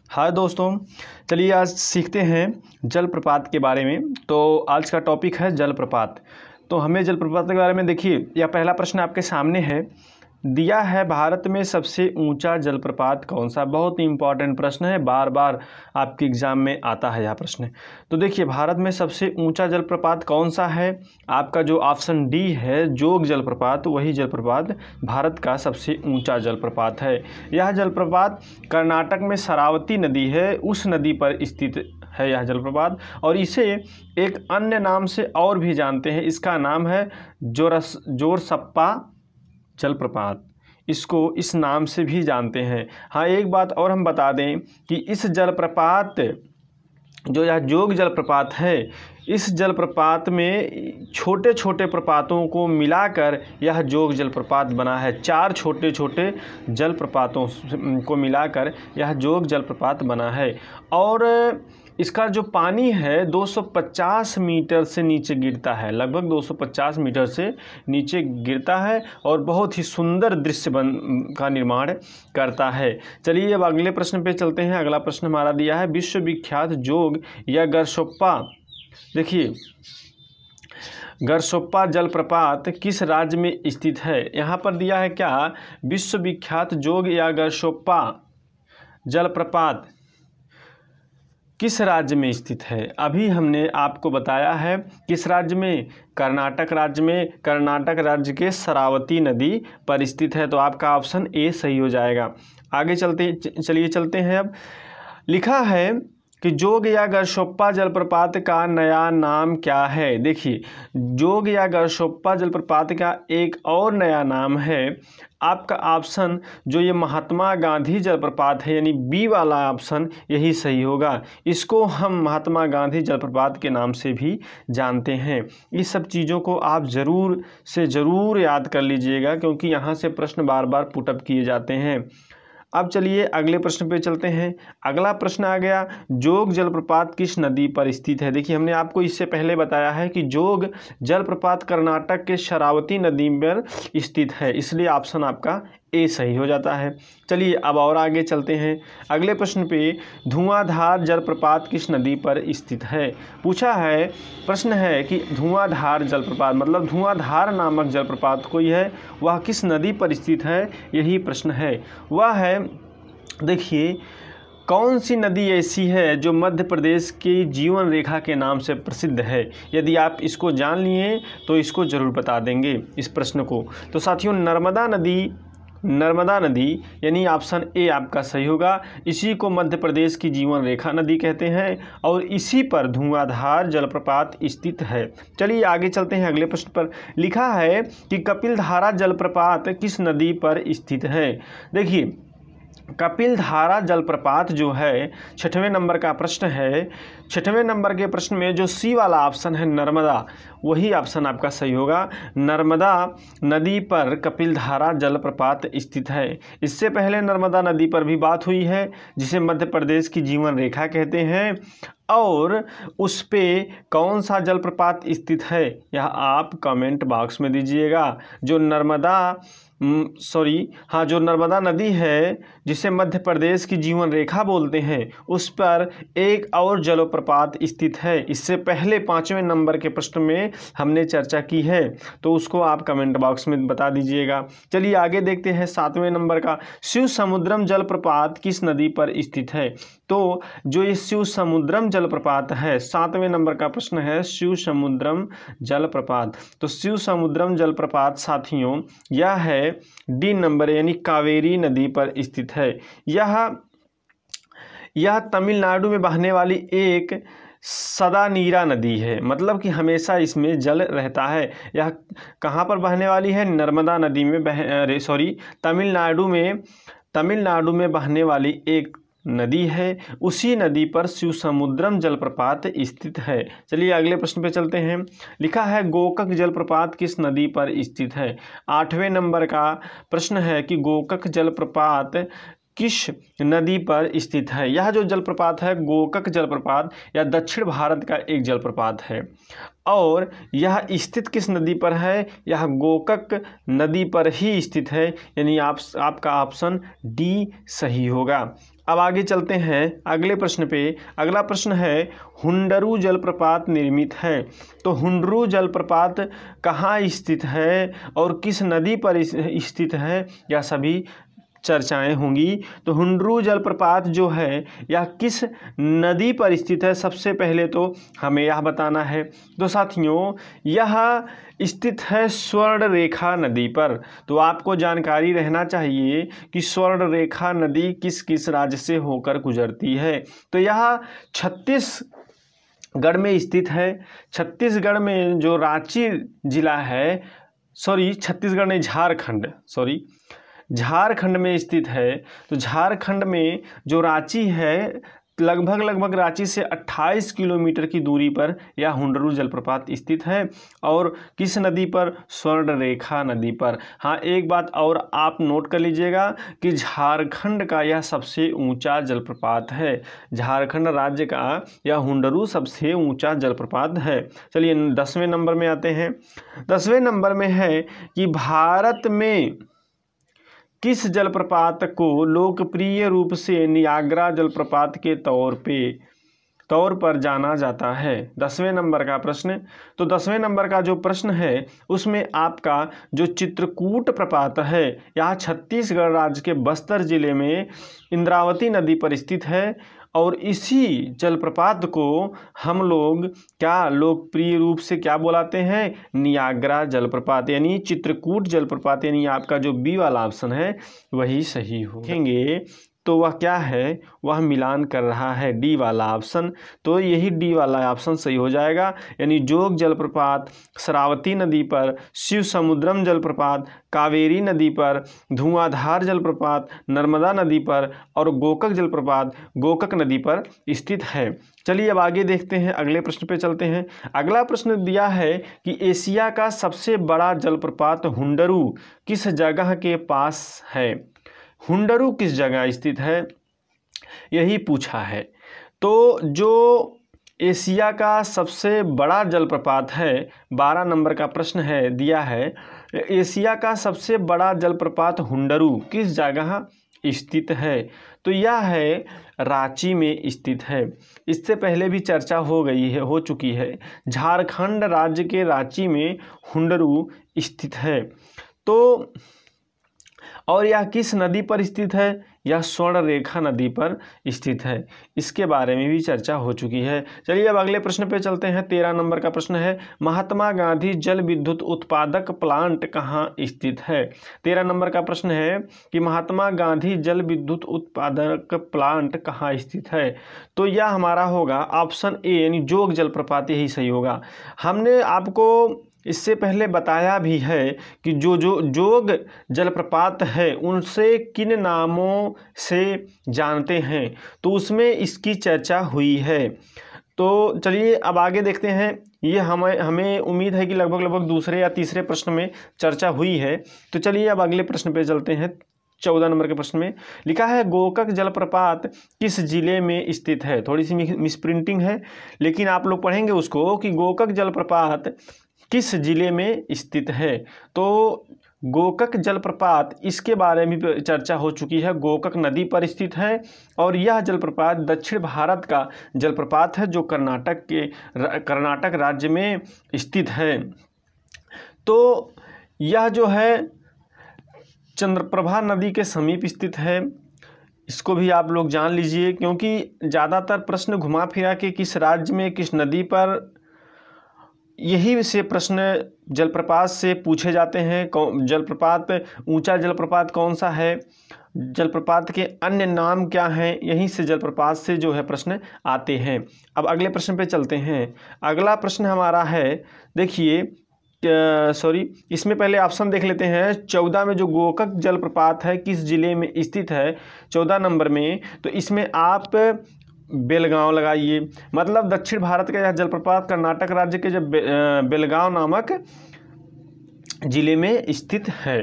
हाय दोस्तों, चलिए आज सीखते हैं जलप्रपात के बारे में। तो आज का टॉपिक है जलप्रपात। तो हमें जलप्रपात के बारे में देखिए, यह पहला प्रश्न आपके सामने है, दिया है भारत में सबसे ऊंचा जलप्रपात कौन सा। बहुत ही इंपॉर्टेंट प्रश्न है, बार बार आपके एग्जाम में आता है यह प्रश्न। तो देखिए, भारत में सबसे ऊंचा जलप्रपात कौन सा है। आपका जो ऑप्शन डी है, जोग जलप्रपात, वही जलप्रपात भारत का सबसे ऊंचा जलप्रपात है। यह जलप्रपात कर्नाटक में शरावती नदी है, उस नदी पर स्थित है यह जलप्रपात। और इसे एक अन्य नाम से और भी जानते हैं, इसका नाम है जोरसप्पा जलप्रपात। इसको इस नाम से भी जानते हैं। हाँ, एक बात और हम बता दें कि इस जलप्रपात, जो यह जोग जलप्रपात है, इस जलप्रपात में छोटे छोटे प्रपातों को मिलाकर यह जोग जलप्रपात बना है। 4 छोटे छोटे जलप्रपातों को मिलाकर यह जोग जलप्रपात बना है। और इसका जो पानी है 250 मीटर से नीचे गिरता है, लगभग 250 मीटर से नीचे गिरता है और बहुत ही सुंदर दृश्य का निर्माण करता है। चलिए अब अगले प्रश्न पे चलते हैं। अगला प्रश्न हमारा दिया है, विश्वविख्यात जोग या गरसोप्पा। देखिए, गरसोप्पा जलप्रपात किस राज्य में स्थित है। यहाँ पर दिया है क्या, विश्वविख्यात जोग या गरसोप्पा जलप्रपात किस राज्य में स्थित है। अभी हमने आपको बताया है किस राज्य में, कर्नाटक राज्य में। कर्नाटक राज्य के शरावती नदी पर स्थित है। तो आपका ऑप्शन ए सही हो जाएगा। आगे चलते हैं। अब लिखा है कि जोग या गरसोप्पा जलप्रपात का नया नाम क्या है। देखिए, जोग या गरसोप्पा जलप्रपात का एक और नया नाम है आपका ऑप्शन, जो ये महात्मा गांधी जलप्रपात है, यानी बी वाला ऑप्शन यही सही होगा। इसको हम महात्मा गांधी जलप्रपात के नाम से भी जानते हैं। इस सब चीज़ों को आप ज़रूर से ज़रूर याद कर लीजिएगा, क्योंकि यहाँ से प्रश्न बार बार पुटअप किए जाते हैं। अब चलिए अगले प्रश्न पे चलते हैं। अगला प्रश्न आ गया, जोग जलप्रपात किस नदी पर स्थित है। देखिए, हमने आपको इससे पहले बताया है कि जोग जलप्रपात कर्नाटक के शरावती नदी पर स्थित है, इसलिए ऑप्शन आपका ए सही हो जाता है। चलिए अब और आगे चलते हैं। अगले प्रश्न पे, धुआंधार जलप्रपात किस नदी पर स्थित है पूछा है। प्रश्न है कि धुआंधार जलप्रपात, मतलब धुआंधार नामक जलप्रपात कोई है, वह किस नदी पर स्थित है, यही प्रश्न है। वह है, देखिए, कौन सी नदी ऐसी है जो मध्य प्रदेश की जीवन रेखा के नाम से प्रसिद्ध है। यदि आप इसको जान लिए तो इसको ज़रूर बता देंगे इस प्रश्न को। तो साथियों, नर्मदा नदी यानी ऑप्शन ए आपका सही होगा। इसी को मध्य प्रदेश की जीवन रेखा नदी कहते हैं और इसी पर धुआंधार जलप्रपात स्थित है। चलिए आगे चलते हैं। अगले प्रश्न पर लिखा है कि कपिलधारा जलप्रपात किस नदी पर स्थित है। देखिए, कपिलधारा जलप्रपात जो है 6वें नंबर का प्रश्न है। 6वें नंबर के प्रश्न में जो सी वाला ऑप्शन है नर्मदा, वही ऑप्शन आपका सही होगा। नर्मदा नदी पर कपिलधारा जलप्रपात स्थित है। इससे पहले नर्मदा नदी पर भी बात हुई है, जिसे मध्य प्रदेश की जीवन रेखा कहते हैं। और उस पे कौन सा जलप्रपात स्थित है, यह आप कमेंट बॉक्स में दीजिएगा। जो नर्मदा नदी है, जिसे मध्य प्रदेश की जीवन रेखा बोलते हैं, उस पर एक और जलप्रपात स्थित है। इससे पहले 5वें नंबर के प्रश्न में हमने चर्चा की है, तो उसको आप कमेंट बॉक्स में बता दीजिएगा। चलिए आगे देखते हैं 7वें नंबर का, शिव समुद्रम जलप्रपात किस नदी पर स्थित है। तो जो ये शिव समुद्रम जलप्रपात है, 7वें नंबर का प्रश्न है, शिव समुद्रम जलप्रपात। तो शिव समुद्रम जलप्रपात साथियों, यह है डी नंबर, यानी कावेरी नदी पर स्थित है। यह तमिलनाडु में बहने वाली एक सदा नीरा नदी है, मतलब कि हमेशा इसमें जल रहता है। यह कहाँ पर बहने वाली है, नर्मदा नदी में तमिलनाडु में बहने वाली एक नदी है। उसी नदी पर शिव समुद्रम जलप्रपात स्थित है। चलिए अगले प्रश्न पे चलते हैं। लिखा है, गोकक जलप्रपात किस नदी पर स्थित है। 8वें नंबर का प्रश्न है कि गोकक जलप्रपात किस नदी पर स्थित है। यह जो जलप्रपात है, गोकक जलप्रपात, यह दक्षिण भारत का एक जलप्रपात है और यह स्थित किस नदी पर है, यह गोकक नदी पर ही स्थित है, यानी आपका ऑप्शन डी सही होगा। अब आगे चलते हैं अगले प्रश्न पे। अगला प्रश्न है हुंडरू जलप्रपात निर्मित है। तो हुंडरू जलप्रपात कहाँ स्थित है और किस नदी पर स्थित है, यह सभी चर्चाएं होंगी। तो हुंडरू जलप्रपात जो है यह किस नदी पर स्थित है, सबसे पहले तो हमें यह बताना है। तो साथियों यह स्थित है स्वर्ण रेखा नदी पर। तो आपको जानकारी रहना चाहिए कि स्वर्ण रेखा नदी किस किस राज्य से होकर गुजरती है। तो यह छत्तीसगढ़ में स्थित है। छत्तीसगढ़ में जो रांची जिला है, छत्तीसगढ़ नहीं, झारखंड में स्थित है। तो झारखंड में जो रांची है, लगभग रांची से 28 किलोमीटर की दूरी पर यह हुंडरू जलप्रपात स्थित है। और किस नदी पर? स्वर्ण रेखा नदी पर। हाँ, एक बात और आप नोट कर लीजिएगा कि झारखंड का यह सबसे ऊंचा जलप्रपात है। झारखंड राज्य का यह हुंडरू सबसे ऊंचा जलप्रपात है। चलिए 10वें नंबर में आते हैं। 10वें नंबर में है कि भारत में किस जलप्रपात को लोकप्रिय रूप से नियाग्रा जलप्रपात के तौर पर जाना जाता है? 10वें नंबर का प्रश्न। तो 10वें नंबर का जो प्रश्न है उसमें आपका जो चित्रकूट प्रपात है, यह छत्तीसगढ़ राज्य के बस्तर जिले में इंद्रावती नदी पर स्थित है। और इसी जलप्रपात को हम लोग क्या लोकप्रिय रूप से क्या बुलाते हैं? नियाग्रा जलप्रपात, यानी चित्रकूट जलप्रपात, यानी आपका जो बी वाला ऑप्शन है वही सही हो। देखेंगे तो वह क्या है, वह मिलान कर रहा है, डी वाला ऑप्शन। तो यही डी वाला ऑप्शन सही हो जाएगा। यानी जोग जलप्रपात शरावती नदी पर, शिव समुद्रम जलप्रपात कावेरी नदी पर, धुआंधार जलप्रपात नर्मदा नदी पर और गोकक जलप्रपात गोकक नदी पर स्थित है। चलिए अब आगे देखते हैं, अगले प्रश्न पे चलते हैं। अगला प्रश्न दिया है कि एशिया का सबसे बड़ा जलप्रपात हुंडरू किस जगह के पास है? हुंडरू किस जगह स्थित है, यही पूछा है। तो जो एशिया का सबसे बड़ा जलप्रपात है, 12 नंबर का प्रश्न है, दिया है एशिया का सबसे बड़ा जलप्रपात हुंडरू किस जगह स्थित है? तो यह है रांची में स्थित है। इससे पहले भी चर्चा हो चुकी है। झारखंड राज्य के रांची में हुंडरू स्थित है। तो और यह किस नदी पर स्थित है? यह स्वर्ण रेखा नदी पर स्थित है। इसके बारे में भी चर्चा हो चुकी है। चलिए अब अगले प्रश्न पे चलते हैं। 13 नंबर का प्रश्न है महात्मा गांधी जल विद्युत उत्पादक प्लांट कहाँ स्थित है? 13 नंबर का प्रश्न है कि महात्मा गांधी जल विद्युत उत्पादक प्लांट कहाँ स्थित है? तो यह हमारा होगा ऑप्शन ए, यानी जोग जलप्रपात, यही सही होगा। हमने आपको इससे पहले बताया भी है कि जो जोग जलप्रपात है उनसे किन नामों से जानते हैं, तो उसमें इसकी चर्चा हुई है। तो चलिए अब आगे देखते हैं। ये हमें उम्मीद है कि लगभग दूसरे या तीसरे प्रश्न में चर्चा हुई है। तो चलिए अब अगले प्रश्न पे चलते हैं। 14 नंबर के प्रश्न में लिखा है गोकक जलप्रपात किस जिले में स्थित है? थोड़ी सी मिसप्रिंटिंग है, लेकिन आप लोग पढ़ेंगे उसको कि गोकक जलप्रपात किस जिले में स्थित है। तो गोकक जलप्रपात, इसके बारे में भी चर्चा हो चुकी है। गोकक नदी पर स्थित है और यह जलप्रपात दक्षिण भारत का जलप्रपात है जो कर्नाटक राज्य में स्थित है। तो यह जो है चंद्रप्रभा नदी के समीप स्थित है। इसको भी आप लोग जान लीजिए, क्योंकि ज़्यादातर प्रश्न घुमा फिरा के किस राज्य में किस नदी पर, यही से प्रश्न जलप्रपात से पूछे जाते हैं। ऊंचा जलप्रपात कौन सा है, जलप्रपात के अन्य नाम क्या हैं, यहीं से जलप्रपात से जो है प्रश्न आते हैं। अब अगले प्रश्न पे चलते हैं। अगला प्रश्न हमारा है, देखिए इसमें पहले ऑप्शन देख लेते हैं। 14 में जो गोकक जलप्रपात है किस जिले में स्थित है 14 नंबर में, तो इसमें आप बेलगांव लगाइए। मतलब दक्षिण भारत का यह जलप्रपात कर्नाटक राज्य के जब बेलगांव नामक जिले में स्थित है।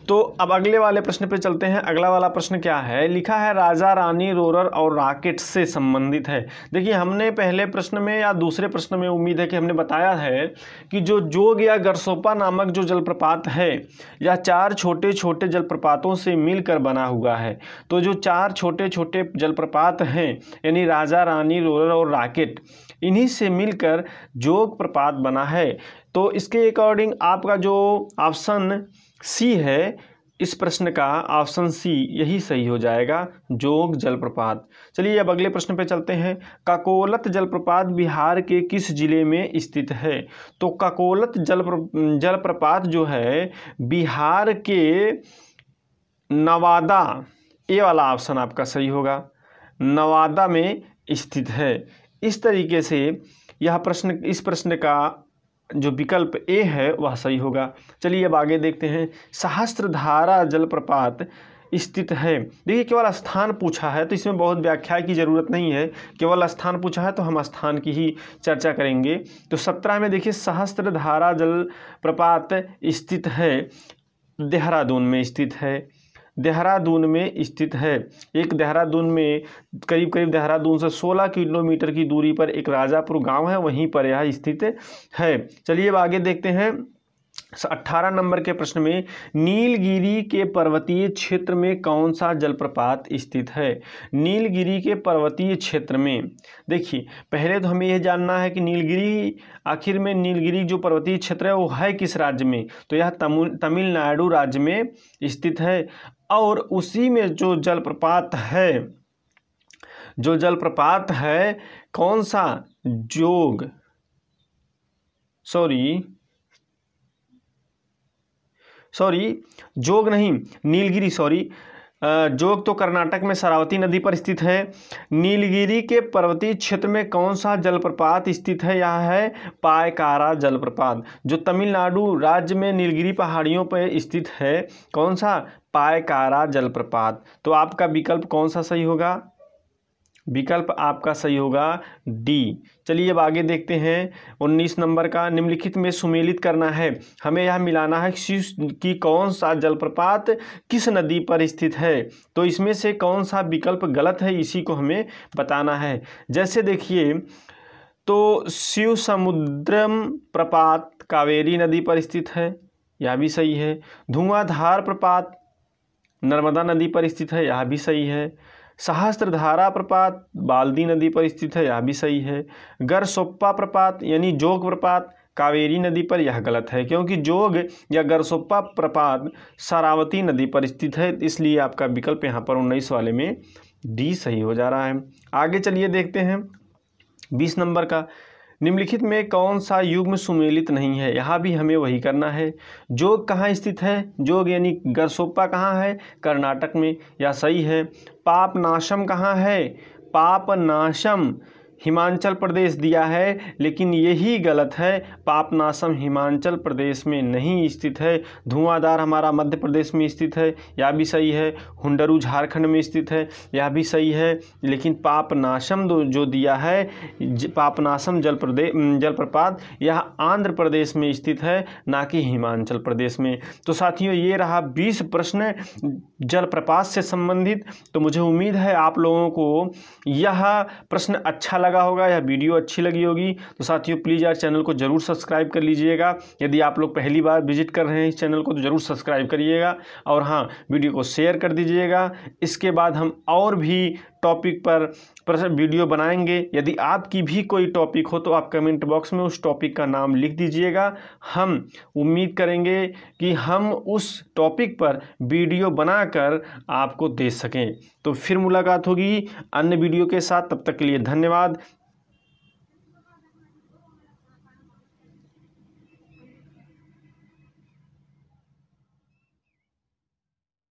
तो अब अगले वाले प्रश्न पे चलते हैं। अगला वाला प्रश्न क्या है, लिखा है राजा रानी रोलर और रॉकेट से संबंधित है। देखिए हमने पहले प्रश्न में या दूसरे प्रश्न में उम्मीद है कि हमने बताया है कि जो जोग या गरसोपा नामक जो जलप्रपात है या 4 छोटे छोटे जलप्रपातों से मिलकर बना हुआ है। तो जो 4 छोटे छोटे जलप्रपात हैं यानी राजा रानी रोलर और रॉकेट, इन्हीं से मिलकर जोग प्रपात बना है। तो इसके अकॉर्डिंग आपका जो ऑप्शन सी है इस प्रश्न का, ऑप्शन सी यही सही हो जाएगा, जोग जलप्रपात। चलिए अब अगले प्रश्न पे चलते हैं। काकोलत जलप्रपात बिहार के किस जिले में स्थित है? तो काकोलत जलप्रपात जो है बिहार के नवादा, ये वाला ऑप्शन आपका सही होगा, नवादा में स्थित है। इस तरीके से यह प्रश्न, इस प्रश्न का जो विकल्प ए है वह सही होगा। चलिए अब आगे देखते हैं। सहस्त्रधारा जलप्रपात स्थित है, देखिए केवल स्थान पूछा है तो इसमें बहुत व्याख्या की ज़रूरत नहीं है, केवल स्थान पूछा है तो हम स्थान की ही चर्चा करेंगे। तो 17 में देखिए सहस्त्रधारा जलप्रपात स्थित है, देहरादून में स्थित है, देहरादून में स्थित है। एक देहरादून में करीब देहरादून से 16 किलोमीटर की दूरी पर एक राजापुर गांव है, वहीं पर यह स्थित है। चलिए अब आगे देखते हैं। 18 नंबर के प्रश्न में नीलगिरी के पर्वतीय क्षेत्र में कौन सा जलप्रपात स्थित है? नीलगिरी के पर्वतीय क्षेत्र में, देखिए पहले तो हमें यह जानना है कि नीलगिरी, आखिर में नीलगिरी जो पर्वतीय क्षेत्र है वो है किस राज्य में? तो यह तमिलनाडु राज्य में स्थित है। और उसी में जो जलप्रपात है कौन सा, जोग जोग नहीं, नीलगिरी, जोग तो कर्नाटक में शरावती नदी पर स्थित है। नीलगिरी के पर्वतीय क्षेत्र में कौन सा जलप्रपात स्थित है? यह है पायकारा जलप्रपात, जो तमिलनाडु राज्य में नीलगिरी पहाड़ियों पर स्थित है। कौन सा? पायकारा जलप्रपात। तो आपका विकल्प कौन सा सही होगा? विकल्प आपका सही होगा डी। चलिए अब आगे देखते हैं। 19 नंबर का, निम्नलिखित में सुमेलित करना है। हमें यह मिलाना है कि कौन सा जलप्रपात किस नदी पर स्थित है। तो इसमें से कौन सा विकल्प गलत है इसी को हमें बताना है। जैसे देखिए, तो शिव समुद्रम प्रपात कावेरी नदी पर स्थित है, यह भी सही है। धुआंधार प्रपात नर्मदा नदी पर स्थित है, यह भी सही है। सहस्त्रधारा प्रपात बाल्दी नदी पर स्थित है, यह भी सही है। गरसोप्पा प्रपात यानी जोग प्रपात कावेरी नदी पर, यह गलत है क्योंकि जोग या गरसोप्पा प्रपात शरावती नदी पर स्थित है, इसलिए आपका विकल्प यहाँ पर 19 वाले में डी सही हो जा रहा है। आगे चलिए देखते हैं 20 नंबर का, निम्नलिखित में कौन सा युग्म सुमेलित नहीं है? यहाँ भी हमें वही करना है। जोग कहाँ स्थित है? जोग यानी गरसोप्पा कहाँ है? कर्नाटक में, यह सही है। पापनाशम कहाँ है? पापनाशम हिमाचल प्रदेश दिया है, लेकिन यही गलत है। पापनाशम हिमाचल प्रदेश में नहीं स्थित है। धुआंधार हमारा मध्य प्रदेश में स्थित है, यह भी सही है। हुंडरू झारखंड में स्थित है, यह भी सही है। लेकिन पापनाशम जो दिया है, पापनाशम जलप्रपात, यह आंध्र प्रदेश में स्थित है, ना कि हिमाचल प्रदेश में। तो साथियों, ये रहा 20 प्रश्न जलप्रपात से संबंधित। तो मुझे उम्मीद है आप लोगों को यह प्रश्न अच्छा लगा होगा, यह वीडियो अच्छी लगी होगी। तो साथियों प्लीज़ यार चैनल को जरूर सब्सक्राइब कर लीजिएगा। यदि आप लोग पहली बार विजिट कर रहे हैं इस चैनल को तो जरूर सब्सक्राइब करिएगा, और हाँ, वीडियो को शेयर कर दीजिएगा। इसके बाद हम और भी टॉपिक पर वीडियो बनाएंगे। यदि आपकी भी कोई टॉपिक हो तो आप कमेंट बॉक्स में उस टॉपिक का नाम लिख दीजिएगा। हम उम्मीद करेंगे कि हम उस टॉपिक पर वीडियो बनाकर आपको दे सकें। तो फिर मुलाकात होगी अन्य वीडियो के साथ, तब तक के लिए धन्यवाद।